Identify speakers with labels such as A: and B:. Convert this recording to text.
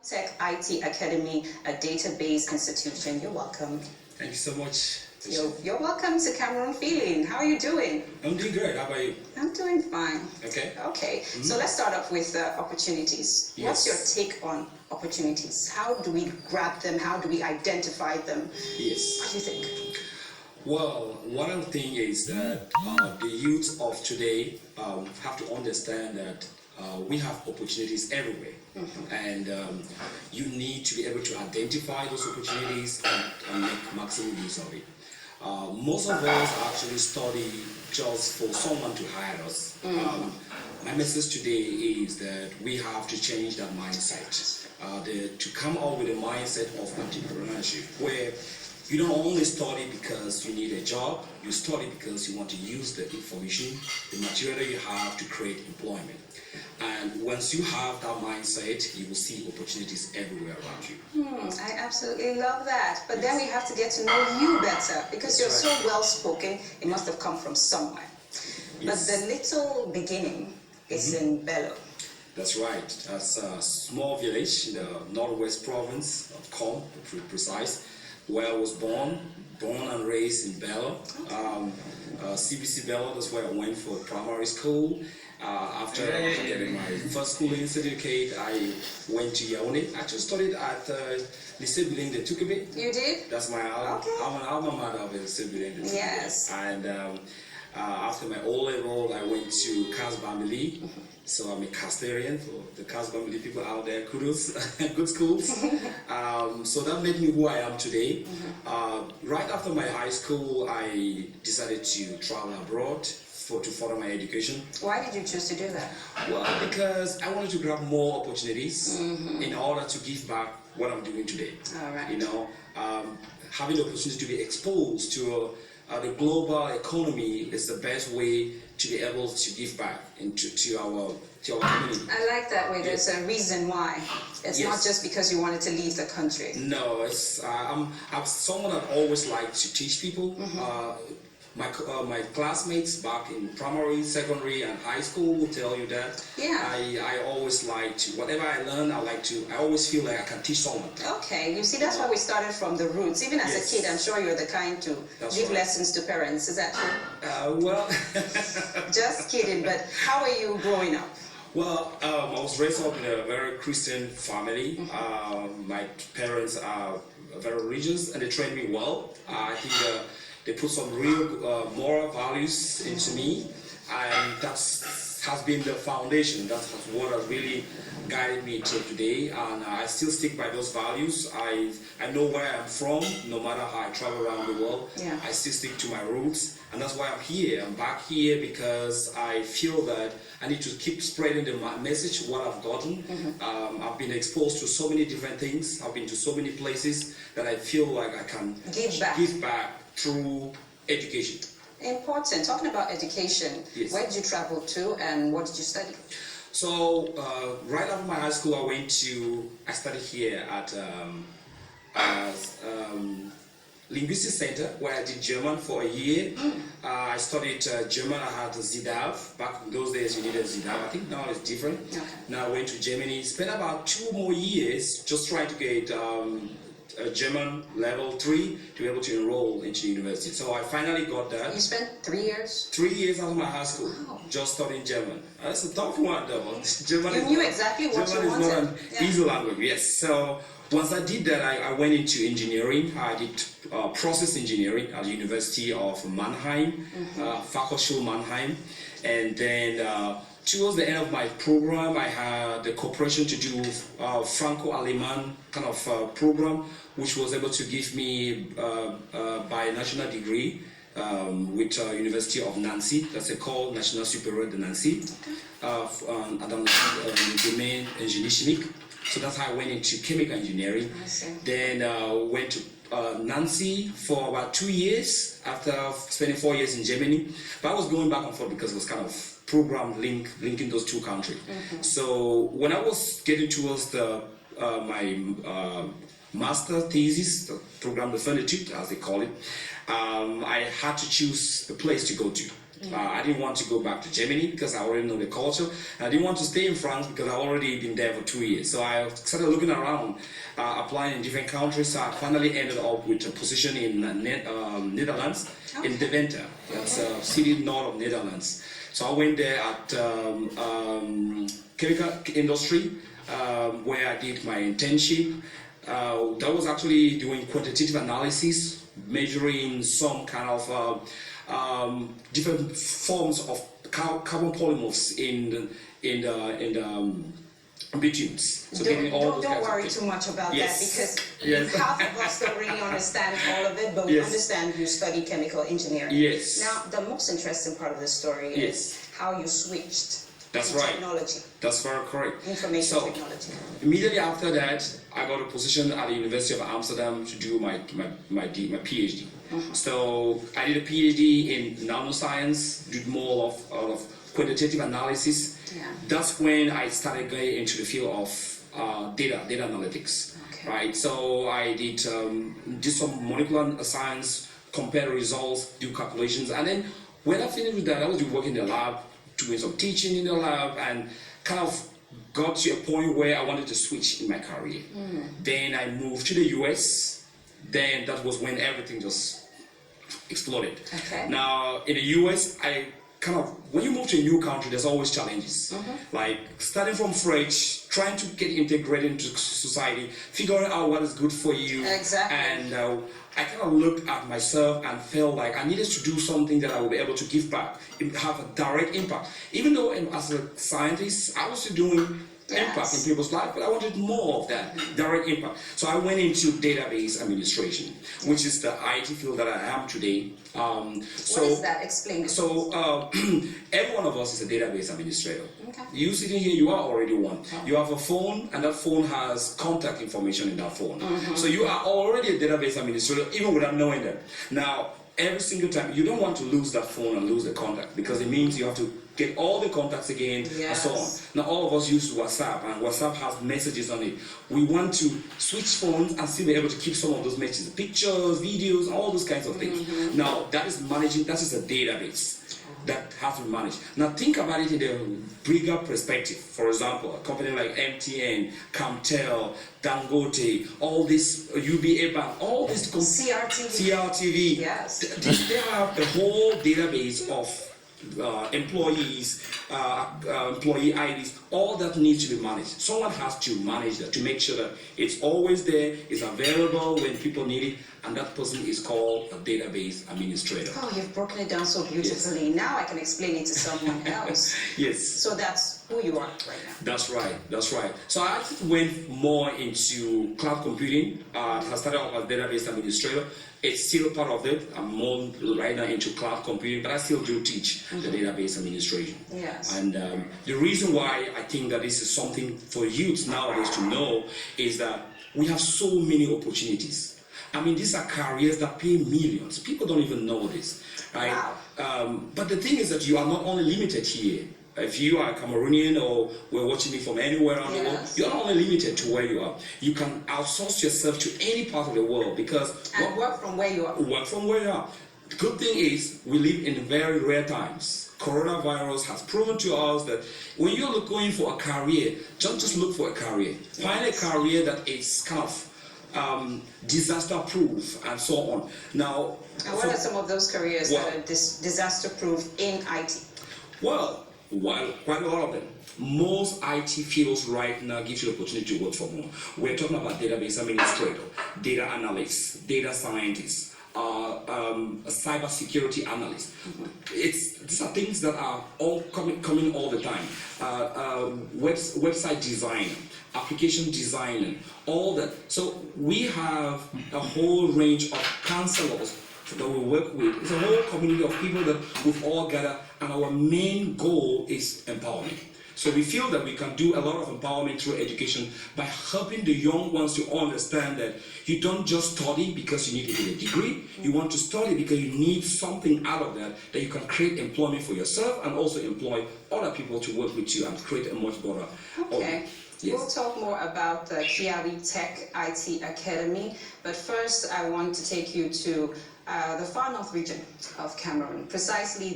A: KiawitechIT Academy, a database institution. You're welcome.
B: Thank you so much.
A: You're welcome to Cameroon Feeling. How are you doing?
B: I'm doing good. How about you?
A: I'm doing fine.
B: Okay.
A: Okay. So let's start off with opportunities.
B: Yes.
A: What's your take on opportunities? How do we grab them? How do we identify them?
B: Yes.
A: What do you think?
B: Well, what I think is that the youth of today have to understand that we have opportunities everywhere, and you need to be able to identify those opportunities and make maximum use of it. Most of us actually study just for someone to hire us. My message today is that we have to change that mindset, to come up with a mindset of entrepreneurship where you don't only study because you need a job, you study because you want to use the information, the material you have to create employment. And once you have that mindset, you will see opportunities everywhere around you.
A: I absolutely love that. But then we have to get to know you better because you're so well spoken. It must have come from somewhere.
B: Yes.
A: But the little beginning is in Bello.
B: That's right. That's a small village in the northwest province of Com, to be precise, where I was born and raised in Bello. CBC Bello, that's where I went for primary school. After getting my first schooling certificate, I went to Yaoundé. I actually studied at Lycée Bilingue de Tukebe.
A: You did?
B: That's my alma mater of Lycée Bilingue de Tukebe.
A: Yes.
B: And after my O-level, I went to Cas Bambili. So I'm a Castarian for the Cas Bambili people out there. Kudos, good schools. So that made me who I am today. Right after my high school, I decided to travel abroad to further my education.
A: Why did you choose to do that?
B: Well, because I wanted to grab more opportunities in order to give back what I'm doing today.
A: All right.
B: You know, having the opportunity to be exposed to the global economy is the best way to be able to give back to our community.
A: I like that way. There's a reason why. It's not just because you wanted to leave the country.
B: No, it's I'm someone that always liked to teach people. My classmates back in primary, secondary, and high school will tell you that.
A: Yeah.
B: I always like to, whatever I learn, I always feel like I can teach someone.
A: Okay, you see, that's why we started from the roots. Even as a kid, I'm sure you're the kind to give lessons to parents. Is that true?
B: Well,
A: just kidding. But how are you growing up?
B: Well, I was raised up in a very Christian family. My parents are very religious and they trained me well. I think they put some real moral values into me, and that has been the foundation. That's what has really guided me till today, and I still stick by those values. I know where I'm from, no matter how I travel around the world.
A: Yeah.
B: I still stick to my roots, and that's why I'm here. I'm back here because I feel that I need to keep spreading the message, what I've gotten. I've been exposed to so many different things. I've been to so many places that I feel like I can give back through education.
A: Important. Talking about education, where did you travel to and what did you study?
B: So right after my high school, I studied here at Linguistic Center, where I did German for a year. I studied German. I had ZDAV. Back in those days, you needed ZDAV. I think now it's different.
A: Okay.
B: Now I went to Germany. Spent about 2 more years just trying to get German level 3 to be able to enroll into university. So I finally got that.
A: You spent 3 years?
B: 3 years after my high school, just studying German. That's a tough one though. German
A: you knew exactly what you wanted.
B: German is not an easy language, yes. So once I did that, I went into engineering. I did process engineering at the University of Mannheim, Fachhochschule Mannheim. And then towards the end of my program, I had the cooperation to do Franco-Aleman kind of program, which was able to give me by national degree with University of Nancy. That's a call National Superieur de Nancy, at the domain engineering chimique. So that's how I went into chemical engineering. Then went to Nancy for about 2 years after spending 4 years in Germany. But I was going back and forth because it was kind of program linking those two countries. So when I was getting towards my master thesis, the program de fin d'études, as they call it, I had to choose a place to go to. I didn't want to go back to Germany because I already know the culture. I didn't want to stay in France because I already been there for 2 years. So I started looking around, applying in different countries. So I finally ended up with a position in Netherlands, in Deventer. That's a city north of Netherlands. So I went there at chemical industry, where I did my internship. That was actually doing quantitative analysis, measuring some kind of different forms of carbon polymorphs in bitumes. So
A: don't worry too much about that, because half of us don't really understand all of it, but we understand you study chemical engineering.
B: Yes.
A: Now, the most interesting part of the story is how you switched to technology.
B: That's very correct.
A: Information technology.
B: Immediately after that, I got a position at the University of Amsterdam to do my PhD. So I did a PhD in nanoscience, did more of quantitative analysis. That's when I started going into the field of data analytics. Right. So I did some molecular science, compare results, do calculations, and then when I finished with that, I was working in the lab, doing some teaching in the lab, and kind of got to a point where I wanted to switch in my career. Then I moved to the US. Then that was when everything just exploded. Now in the US, when you move to a new country, there's always challenges. Like starting from fresh, trying to get integrated into society, figuring out what is good for you. And I kind of looked at myself and felt like I needed to do something that I would be able to give back, have a direct impact. Even though as a scientist, I was still doing impact in people's lives, but I wanted more of that direct impact. So I went into database administration, which is the IT field that I am today.
A: What is that? Explain it.
B: So every one of us is a database administrator. You sitting here, you are already one. You have a phone, and that phone has contact information in that phone. So you are already a database administrator, even without knowing that. Now, every single time, you don't want to lose that phone and lose the contact, because it means you have to get all the contacts again, and so on. Now, all of us use WhatsApp, and WhatsApp has messages on it. We want to switch phones and still be able to keep some of those messages, pictures, videos, all those kinds of things. Now, that is a database that has to be managed. Now, think about it in a bigger perspective. For example, a company like MTN, Camtel, Dangote, all this UBA Bank, all this CRTV, they have a whole database of employees, employee IDs, all that needs to be managed. Someone has to manage that to make sure that it's always there, it's available when people need it, and that person is called a database administrator.
A: Oh, you've broken it down so beautifully. Now I can explain it to someone else. So that's who you are right now.
B: That's right. So I actually went more into cloud computing. I started off as database administrator. It's still part of it. I'm more right now into cloud computing, but I still do teach the database administration. And the reason why I think that this is something for youth nowadays to know is that we have so many opportunities. I mean, these are careers that pay millions. People don't even know this, right? But the thing is that you are not only limited here. If you are a Cameroonian or we're watching me from anywhere around the world, you're not only limited to where you are. You can outsource yourself to any part of the world because...
A: And work from where you are.
B: Work from where you are. The good thing is we live in very rare times. Coronavirus has proven to us that when you're going for a career, don't just look for a career. Find a career that is kind of disaster proof and so on. Now,
A: and what are some of those careers that are disaster proof in IT?
B: Well, quite a lot of them. Most IT fields right now give you the opportunity to work from home. We're talking about database administrator, data analysts, data scientists, cyber security analyst. These are things that are all coming all the time. Website designer, application designer, all that. So we have a whole range of counselors that we work with. It's a whole community of people that we've all gathered, and our main goal is empowerment. So we feel that we can do a lot of empowerment through education by helping the young ones to understand that you don't just study because you need to get a degree. You want to study because you need something out of that you can create employment for yourself and also employ other people to work with you and create a much better. We'll
A: talk more about the KiawitechIT Academy, but first I want to take you to the far north region of Cameroon, precisely the